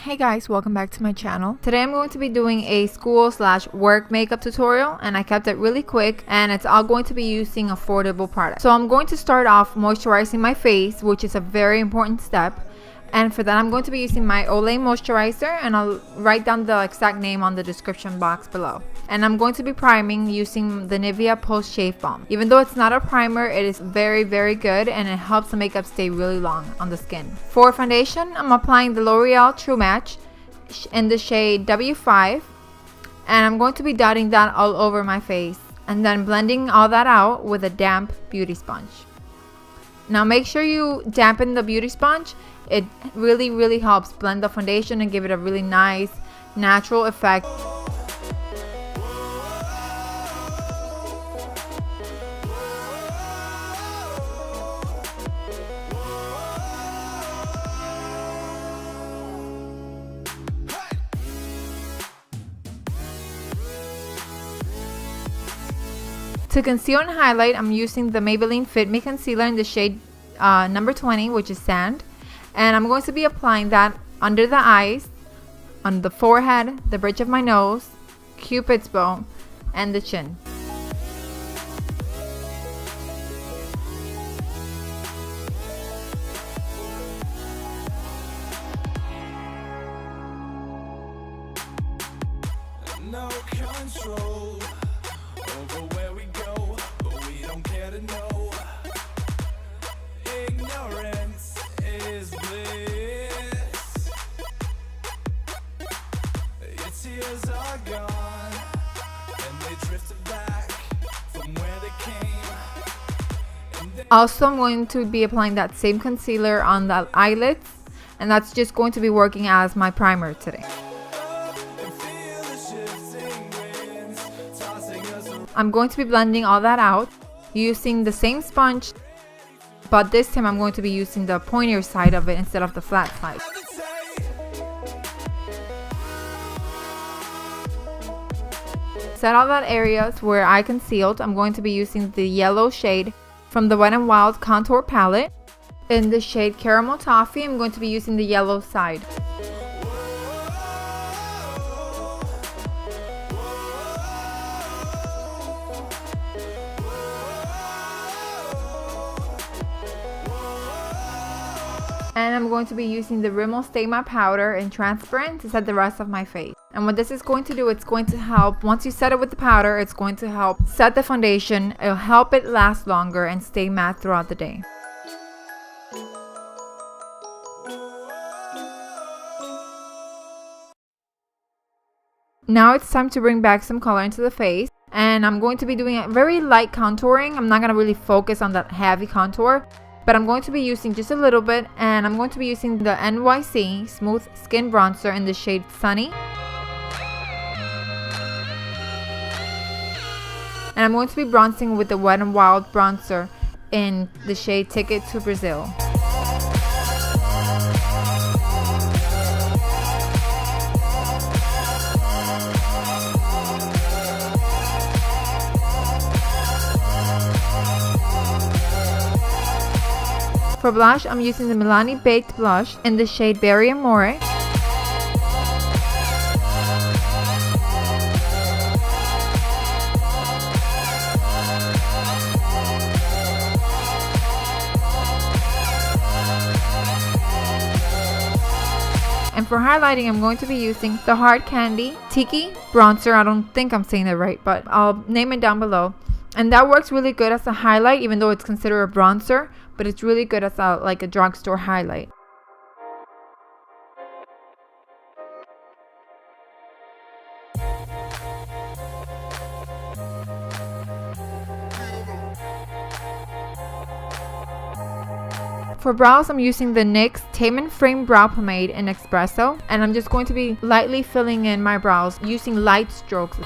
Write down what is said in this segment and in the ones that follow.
Hey guys, welcome back to my channel. Today I'm going to be doing a school/work makeup tutorial, and I kept it really quick, and it's all going to be using affordable products. So I'm going to start off moisturizing my face, which is a very important step. And for that I'm going to be using my Olay moisturizer, and I'll write down the exact name on the description box below. And I'm going to be priming using the Nivea Post Shave Balm. Even though it's not a primer, it is very good, and it helps the makeup stay really long on the skin. For foundation, I'm applying the L'Oreal True Match in the shade W5, and I'm going to be dotting that all over my face and then blending all that out with a damp beauty sponge. Now make sure you dampen the beauty sponge. It really helps blend the foundation and give it a really nice natural effect. To conceal and highlight, I'm using the Maybelline Fit Me Concealer in the shade number 20, which is Sand. And I'm going to be applying that under the eyes, on the forehead, the bridge of my nose, Cupid's bow, and the chin. No control over where we go, but we don't care to know. Ignorance is bliss. Your tears are gone, and they drifted back from where they came. Also, I'm going to be applying that same concealer on the eyelids, and that's just going to be working as my primer today. I'm going to be blending all that out using the same sponge, but this time I'm going to be using the pointier side of it instead of the flat side. Set all that areas where I concealed. I'm going to be using the yellow shade from the Wet n Wild contour palette. In the shade Caramel Toffee, I'm going to be using the yellow side. And I'm going to be using the Rimmel Stay Matte Powder in Transparent to set the rest of my face. And what this is going to do, it's going to help, once you set it with the powder, it's going to help set the foundation. It'll help it last longer and stay matte throughout the day. Now it's time to bring back some color into the face. And I'm going to be doing a very light contouring. I'm not going to really focus on that heavy contour, but I'm going to be using just a little bit, and I'm going to be using the NYC Smooth Skin Bronzer in the shade Sunny. And I'm going to be bronzing with the Wet n Wild bronzer in the shade Ticket to Brazil. For blush, I'm using the Milani Baked Blush in the shade Berry Amore. And for highlighting, I'm going to be using the Hard Candy Tiki Bronzer. I don't think I'm saying that right, but I'll name it down below. And that works really good as a highlight, even though it's considered a bronzer, but it's really good as a drugstore highlight. For brows, I'm using the NYX Tame & Frame Brow Pomade in Espresso, and I'm just going to be lightly filling in my brows using light strokes.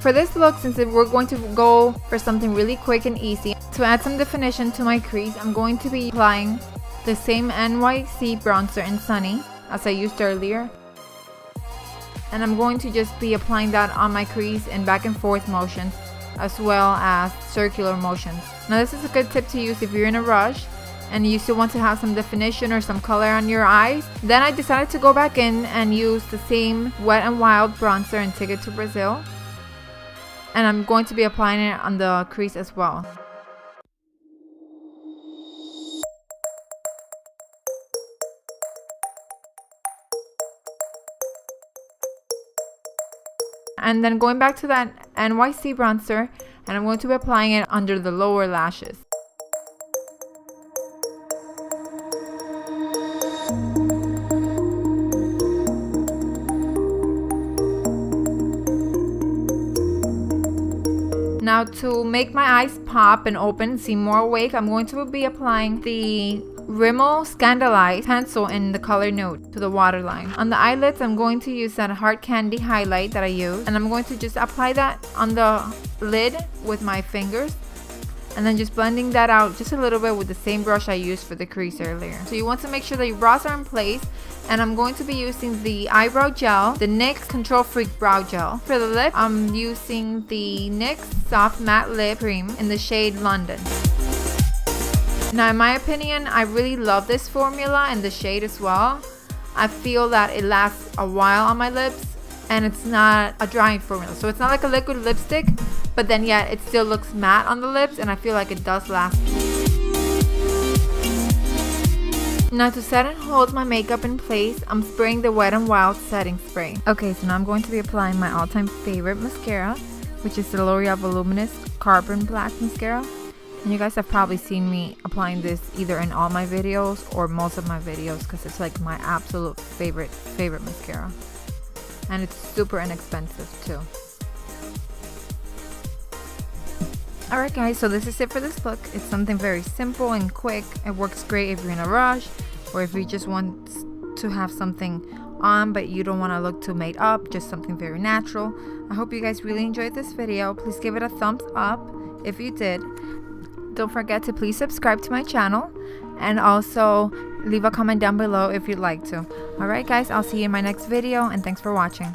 for this look, since we're going to go for something really quick and easy, to add some definition to my crease, I'm going to be applying the same NYC bronzer in Sunny as I used earlier. And I'm going to just be applying that on my crease in back and forth motions, as well as circular motions. Now this is a good tip to use if you're in a rush and you still want to have some definition or some color on your eyes. Then I decided to go back in and use the same Wet n Wild bronzer and Ticket to Brazil. And I'm going to be applying it on the crease as well. And then going back to that NYC bronzer, and I'm going to be applying it under the lower lashes. Now to make my eyes pop and open, seem more awake, I'm going to be applying the Rimmel Scandalize pencil in the color Nude to the waterline. On the eyelids, I'm going to use that Hard Candy highlight that I use, and I'm going to just apply that on the lid with my fingers, and then just blending that out just a little bit with the same brush I used for the crease earlier. So you want to make sure that your brows are in place, and I'm going to be using the eyebrow gel, the NYX Control Freak Brow Gel. For the lip, I'm using the NYX Soft Matte Lip Cream in the shade London. Now in my opinion, I really love this formula and the shade as well. I feel that it lasts a while on my lips, and it's not a drying formula. So it's not like a liquid lipstick, but then yet it still looks matte on the lips, and I feel like it does last. Now to set and hold my makeup in place, I'm spraying the Wet n Wild setting spray. Okay, so now I'm going to be applying my all-time favorite mascara, which is the L'Oreal Voluminous Carbon Black Mascara. And you guys have probably seen me applying this either in all my videos or most of my videos, because it's like my absolute favorite mascara. And it's super inexpensive too. Alright guys, so this is it for this look. It's something very simple and quick. It works great if you're in a rush, or if you just want to have something on but you don't want to look too made up, just something very natural. I hope you guys really enjoyed this video. Please give it a thumbs up if you did. Don't forget to please subscribe to my channel, and also leave a comment down below if you'd like to. Alright guys, I'll see you in my next video, and thanks for watching.